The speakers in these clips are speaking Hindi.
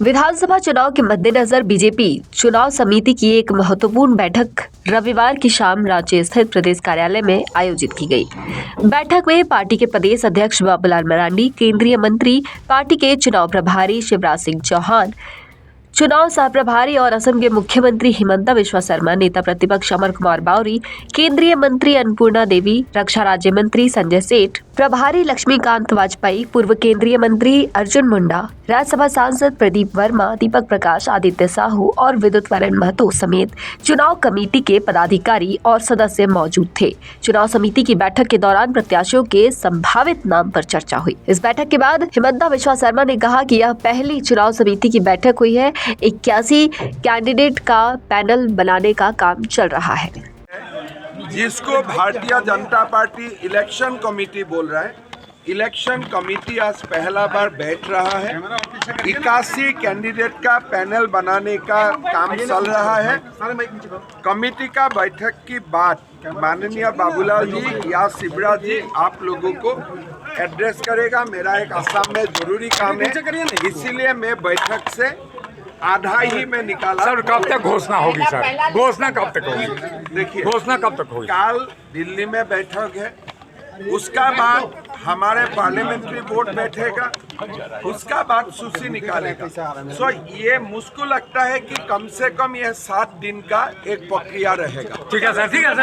विधानसभा चुनाव के मद्देनजर बीजेपी चुनाव समिति की एक महत्वपूर्ण बैठक रविवार की शाम रांची स्थित प्रदेश कार्यालय में आयोजित की गई। बैठक में पार्टी के प्रदेश अध्यक्ष बाबूलाल मरांडी, केंद्रीय मंत्री, पार्टी के चुनाव प्रभारी शिवराज सिंह चौहान, चुनाव सह प्रभारी और असम के मुख्यमंत्री हिमंता बिस्वा शर्मा, नेता प्रतिपक्ष अमर कुमार बावरी, केंद्रीय मंत्री अन्नपूर्णा देवी, रक्षा राज्य मंत्री संजय सेठ, प्रभारी लक्ष्मीकांत वाजपेयी, पूर्व केंद्रीय मंत्री अर्जुन मुंडा, राज्यसभा सांसद प्रदीप वर्मा, दीपक प्रकाश, आदित्य साहू और विद्युत वरण महतो समेत चुनाव कमेटी के पदाधिकारी और सदस्य मौजूद थे। चुनाव समिति की बैठक के दौरान प्रत्याशियों के संभावित नाम पर चर्चा हुई। इस बैठक के बाद हिमंता बिस्वा शर्मा ने कहा कि यह पहली चुनाव समिति की बैठक हुई है। 81 कैंडिडेट का पैनल बनाने का काम चल रहा है, जिसको Bharatiya Janata party election committee बोल रहा है। इलेक्शन कमेटी आज पहला बार बैठ रहा है। 81 कैंडिडेट का पैनल बनाने का काम चल रहा है। कमेटी का बैठक की बात माननीय बाबूलाल जी या शिवराज जी आप लोगों को एड्रेस करेगा। मेरा एक असम में जरूरी काम है, इसीलिए मैं बैठक से आधा ही में निकाला। सर कब तक घोषणा होगी सर? घोषणा कब तक होगी? देखिए, घोषणा कब तक होगी? कल दिल्ली में बैठक है, उसका बाद हमारे पार्लियामेंट्री बोर्ड बैठेगा, उसका बाद सूची निकालेगा। सो ये मुझको लगता है कि कम से कम यह 7 दिन का एक प्रक्रिया रहेगा। ठीक है सर, ठीक है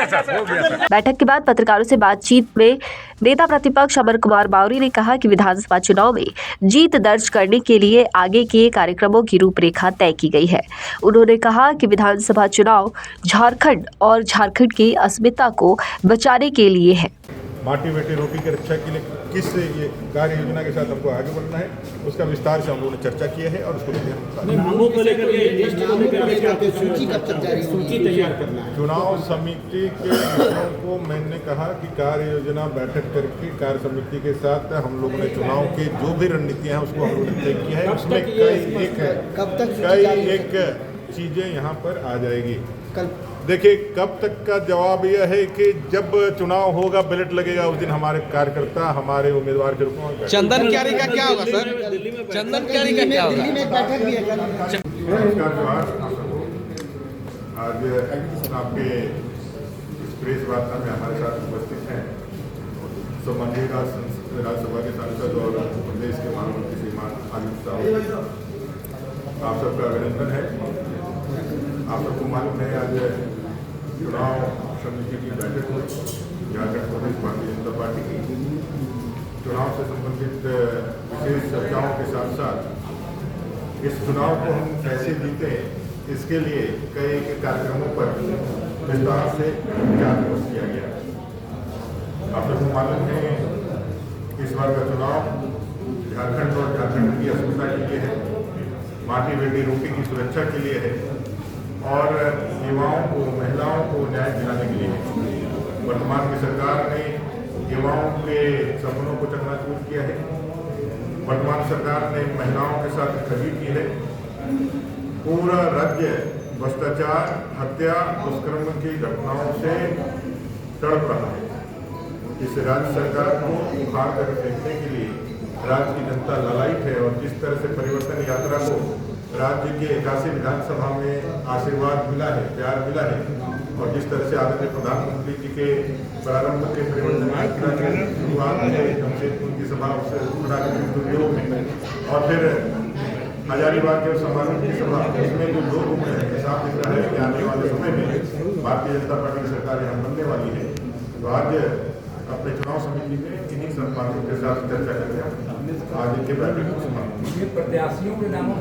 सर, हो गया सर। बैठक के बाद पत्रकारों से बातचीत में नेता प्रतिपक्ष अमर कुमार बावरी ने कहा कि विधानसभा चुनाव में जीत दर्ज करने के लिए आगे के कार्यक्रमों की रूपरेखा तय की गई है। उन्होंने कहा कि विधानसभा चुनाव झारखंड और झारखंड की अस्मिता को बचाने के लिए है। माटी बेटी रोटी की रक्षा के लिए किस ये कार्य योजना के साथ हमको आगे बढ़ना है, उसका विस्तार से हम लोगों ने चर्चा किया है और उसको सूची तैयार करना है। चुनाव समिति के विषयों को मैंने कहा कि कार्य योजना बैठक करके कार्य समिति के साथ हम लोगों ने चुनाव की जो भी रणनीतियां हैं उसको हम लोगों ने तय किया है। उसमें कई एक चीजें यहाँ पर आ जाएगी। देखिए, कब तक का जवाब यह है कि जब चुनाव होगा, बैलेट लगेगा, उस दिन हमारे कार्यकर्ता हमारे उम्मीदवार के रूप में चंदन क्यारी का क्या होगा सर? चंदन क्यारी का क्या होगा? नमस्कार जोहार। आज आपके इस प्रेस वार्ता में हमारे साथ उपस्थित हैं सम्माननीय राज्यसभा के सांसद और प्रदेश के महामंत्री श्रीमान आदित्य साहू। आप सबका अभिनंदन है। आप सबको मालूम है आज चुनाव समिति की बैठक हुई झारखंड प्रदेश भारतीय जनता पार्टी की। चुनाव से संबंधित विशेष चर्चाओं के साथ साथ इस चुनाव को हम कैसे जीते इसके लिए कई कार्यक्रमों पर विस्तार से विचार विमर्श किया गया। आप सबको मालूम है इस बार का चुनाव झारखंड और झारखंड की अस्मिता के लिए है, माटी बेटी रोटी की सुरक्षा के लिए है और युवाओं को, महिलाओं को न्याय दिलाने के लिए। वर्तमान की सरकार ने युवाओं के सपनों को चकनाचूर किया है। वर्तमान सरकार ने महिलाओं के साथ ठगी की है। पूरा राज्य भ्रष्टाचार, हत्या, दुष्कर्म की घटनाओं से तड़प रहा है। इस राज्य सरकार को उखाड़ कर फेंकने के लिए राज्य की जनता लालायित है और जिस तरह से परिवर्तन यात्रा को राज्य के 81 विधानसभा में आशीर्वाद मिला है, प्यार मिला है और जिस तरह से आदरणीय प्रधानमंत्री जी के प्रारंभ के परिवर्तन यात्रा के शुरुआत में जमशेदपुर की सभा से दुर्योग में और फिर हजारीबाग के समारोह की सभा, इसमें जो लोग उमड़े हैं, साफ दिख रहा है कि आने वाले समय में भारतीय जनता पार्टी की सरकार यहाँ बनने वाली है। तो आज अपने चुनाव समिति में इन्हीं संपादकों के साथ चर्चा करते हैं। आज इनके बैठक को समाप्त। प्रत्याशियों के नामों